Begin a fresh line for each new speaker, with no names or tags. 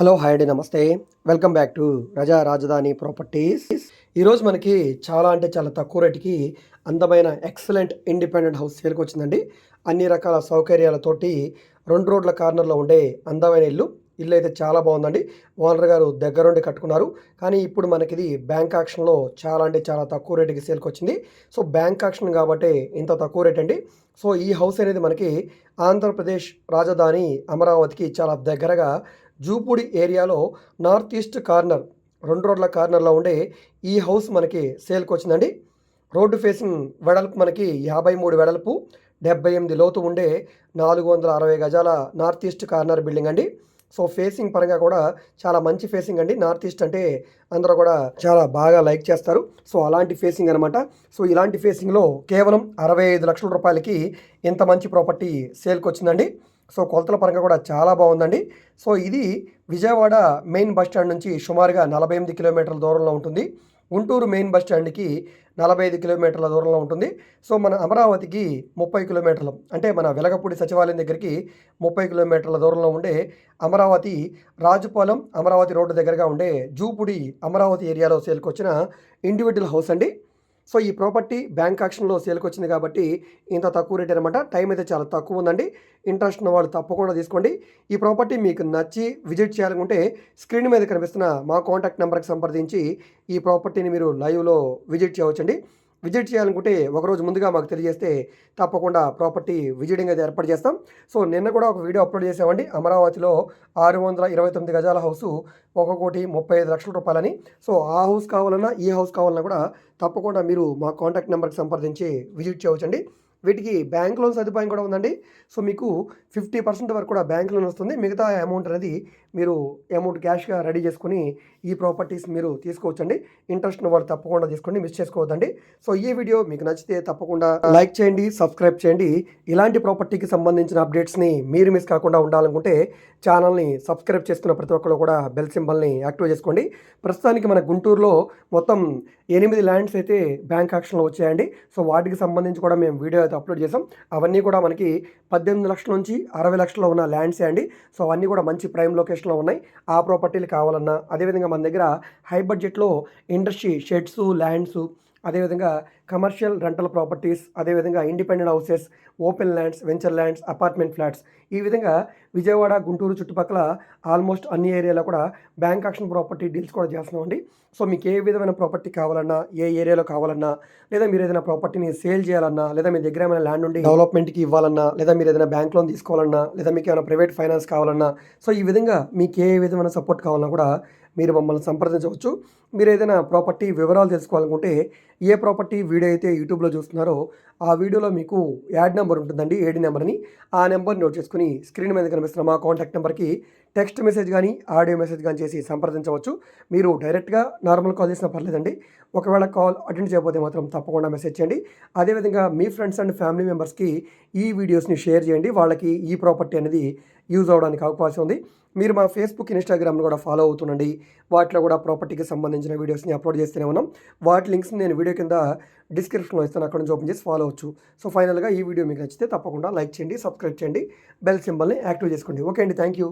Hello hi అండి, నమస్తే. Welcome back to రజా రాజధాని ప్రాపర్టీస్. ఈరోజు మనకి చాలా అంటే చాలా తక్కువ రేటుకి అందమైన ఎక్సలెంట్ ఇండిపెండెంట్ హౌస్ సేల్కి వచ్చిందండి. అన్ని రకాల సౌకర్యాలతోటి 2 రోడ్ల కార్నర్లో ఉండే అందమైన ఇల్లు అయితే చాలా బాగుందండి. ఓనర్ గారు దగ్గరుండి కట్టుకున్నారు. కానీ ఇప్పుడు మనకి ఇది బ్యాంక్ ఆక్షన్లో చాలా అంటే చాలా తక్కువ రేటుకి సేల్కి వచ్చింది. సో బ్యాంక్ ఆక్షన్ కాబట్టి ఇంత తక్కువ రేట్ అండి. సో ఈ హౌస్ అనేది మనకి ఆంధ్రప్రదేశ్ రాజధాని అమరావతికి చాలా దగ్గరగా జూపూడి ఏరియాలో నార్త్ ఈస్ట్ కార్నర్ 2 రోడ్ల కార్నర్లో ఉండే ఈ హౌస్ మనకి సేల్కి వచ్చిందండి. రోడ్డు ఫేసింగ్ వెడల్పు మనకి 53 వెడల్పు, 78 లోతు ఉండే 460 గజాల నార్త్ ఈస్ట్ కార్నర్ బిల్డింగ్ అండి. సో ఫేసింగ్ పరంగా కూడా చాలా మంచి ఫేసింగ్ అండి. నార్త్ ఈస్ట్ అంటే అందరూ కూడా చాలా బాగా లైక్ చేస్తారు. సో అలాంటి ఫేసింగ్ అనమాట. సో ఇలాంటి ఫేసింగ్లో కేవలం 65 లక్షల రూపాయలకి ఇంత మంచి ప్రాపర్టీ సేల్కి వచ్చిందండి. సో కొలతల పరంగా కూడా చాలా బాగుందండి. సో ఇది విజయవాడ మెయిన్ బస్ స్టాండ్ నుంచి సుమారుగా 48 కిలోమీటర్ల దూరంలో ఉంటుంది. గుంటూరు మెయిన్ బస్ స్టాండ్కి 45 కిలోమీటర్ల దూరంలో ఉంటుంది. సో మన అమరావతికి 30 కిలోమీటర్లు, అంటే మన వెలగపూడి సచివాలయం దగ్గరికి 30 కిలోమీటర్ల దూరంలో ఉండే అమరావతి రాజుపాలెం అమరావతి రోడ్డు దగ్గరగా ఉండే జూపుడి అమరావతి ఏరియాలో సేల్కి వచ్చిన ఇండివిజువల్ హౌస్ అండి. సో ఈ ప్రాపర్టీ బ్యాంక్ ఆక్షన్లో సేల్కి వచ్చింది కాబట్టి ఇంత తక్కువ రేట్ అనమాట. టైం అయితే చాలా తక్కువ ఉందండి. ఇంట్రెస్ట్ ఉన్న వాళ్ళు తప్పకుండా తీసుకోండి. ఈ ప్రాపర్టీ మీకు నచ్చి విజిట్ చేయాలనుకుంటే స్క్రీన్ మీద కనిపిస్తున్న మా కాంటాక్ట్ నెంబర్కి సంప్రదించి ఈ ప్రాపర్టీని మీరు లైవ్లో విజిట్ చేయవచ్చండి. విజిట్ చేయాలనుకుంటే ఒకరోజు ముందుగా మాకు తెలియజేస్తే తప్పకుండా ప్రాపర్టీ విజిటింగ్ అయితే ఏర్పాటు చేస్తాం. సో నిన్న కూడా ఒక వీడియో అప్లోడ్ చేసామండి. అమరావతిలో 629 గజాల హౌసు 1,35,00,000 రూపాయలని. సో ఆ హౌస్ కావాలన్నా ఈ హౌస్ కావాలన్నా కూడా తప్పకుండా మీరు మా కాంటాక్ట్ నెంబర్కి సంప్రదించి విజిట్ చేయవచ్చండి. వీటికి బ్యాంక్ లోన్ సదుపాయం కూడా ఉందండి. సో మీకు 50% వరకు కూడా బ్యాంక్ లోన్ వస్తుంది. మిగతా అమౌంట్ అనేది మీరు అమౌంట్ క్యాష్గా రెడీ చేసుకుని ఈ ప్రాపర్టీస్ మీరు తీసుకోవచ్చండి. ఇంట్రెస్ట్ ఉన్న వాళ్ళు తప్పకుండా తీసుకోండి, మిస్ చేసుకోవద్దండి. సో ఈ వీడియో మీకు నచ్చితే తప్పకుండా లైక్ చేయండి, సబ్స్క్రైబ్ చేయండి. ఇలాంటి ప్రాపర్టీకి సంబంధించిన అప్డేట్స్ని మీరు మిస్ కాకుండా ఉండాలనుకుంటే ఛానల్ని సబ్స్క్రైబ్ చేసుకున్న ప్రతి ఒక్కరు కూడా బెల్ సింబల్ని యాక్టివ్ చేసుకోండి. ప్రస్తుతానికి మన గుంటూరులో మొత్తం 8 ల్యాండ్స్ అయితే బ్యాంక్ ఆక్షన్లో వచ్చాయండి. సో వాటికి సంబంధించి కూడా మేము వీడియో అయితే అప్లోడ్ చేసాం. అవన్నీ కూడా మనకి 18 లక్షల నుంచి 60 లక్షల్లో ఉన్న ల్యాండ్సే అండి. సో అవన్నీ కూడా మంచి ప్రైమ్ లొకేషన్లో ఉన్నాయి. ఆ ప్రాపర్టీలు కావాలన్నా, అదేవిధంగా మన దగ్గర హై బడ్జెట్లో ఇండస్ట్రీ షెడ్స్, ల్యాండ్స్, అదేవిధంగా కమర్షియల్ రెంటల్ ప్రాపర్టీస్, అదేవిధంగా independent houses, open lands, venture lands, apartment flats, ఈ విధంగా విజయవాడ, గుంటూరు చుట్టుపక్కల ఆల్మోస్ట్ అన్ని ఏరియాలో కూడా బ్యాంక్ ఆక్షన్ ప్రాపర్టీ డీల్స్ కూడా చేస్తున్నామండి. సో మీకు ఏ విధమైన ప్రాపర్టీ కావాలన్నా, ఏ ఏరియాలో కావాలన్నా, లేదా మీరు ఏదైనా ప్రాపర్టీని సేల్ చేయాలన్నా, లేదా మీ దగ్గర ఏమైనా ల్యాండ్ ఉండి డెవలప్మెంట్కి ఇవ్వాలన్నా, లేదా మీరు ఏదైనా బ్యాంక్ లోన్ తీసుకోవాలన్నా, లేదా మీకు ఏమైనా ప్రైవేట్ ఫైనాన్స్ కావాలన్నా, సో ఈ విధంగా మీకు ఏ విధమైన సపోర్ట్ కావాలన్నా కూడా మీరు మమ్మల్ని సంప్రదించవచ్చు. మీరు ఏదైనా ప్రాపర్టీ వివరాలు తెలుసుకోవాలనుకుంటే ఏ ప్రాపర్టీ వీడియో అయితే యూట్యూబ్లో చూస్తున్నారో ఆ వీడియోలో మీకు యాడ్ నెంబర్ ఉంటుందండి, ఏడి నెంబర్ని. ఆ నెంబర్ నోట్ చేసుకుని స్క్రీన్ మీద కనిపిస్తున్న మా కాంటాక్ట్ నెంబర్కి టెక్స్ట్ మెసేజ్ కానీ ఆడియో మెసేజ్ కానీ చేసి సంప్రదించవచ్చు. మీరు డైరెక్ట్గా నార్మల్ కాల్ చేసినా పర్లేదండి. ఒకవేళ కాల్ అటెండ్ చేయకపోతే మాత్రం తప్పకుండా మెసేజ్ చేయండి. అదేవిధంగా మీ ఫ్రెండ్స్ అండ్ ఫ్యామిలీ మెంబర్స్కి ఈ వీడియోస్ని షేర్ చేయండి. వాళ్ళకి ఈ ప్రాపర్టీ అనేది యూజ్ అవ్వడానికి అవకాశం ఉంది. మీరు మా ఫేస్బుక్, ఇన్స్టాగ్రామ్లో కూడా ఫాలో అవుతుండండి. వాటిలో కూడా ప్రాపర్టీకి సంబంధించిన వీడియోస్ని అప్లోడ్ చేస్తూనే ఉన్నాం. వాటి లింక్స్ని నేను వీడియో కింద డిస్క్రిప్షన్లో ఇస్తాను, అక్కడ నుంచి ఓపెన్ చేసి ఫాలో అవచ్చు. సో ఫైనల్గా ఈ వీడియో మీకు నచ్చితే తప్పకుండా లైక్ చేయండి, సబ్స్క్రైబ్ చేయండి, బెల్ సింబల్ని యాక్టివ్ చేసుకోండి. ఓకే అండి, థ్యాంక్ యూ.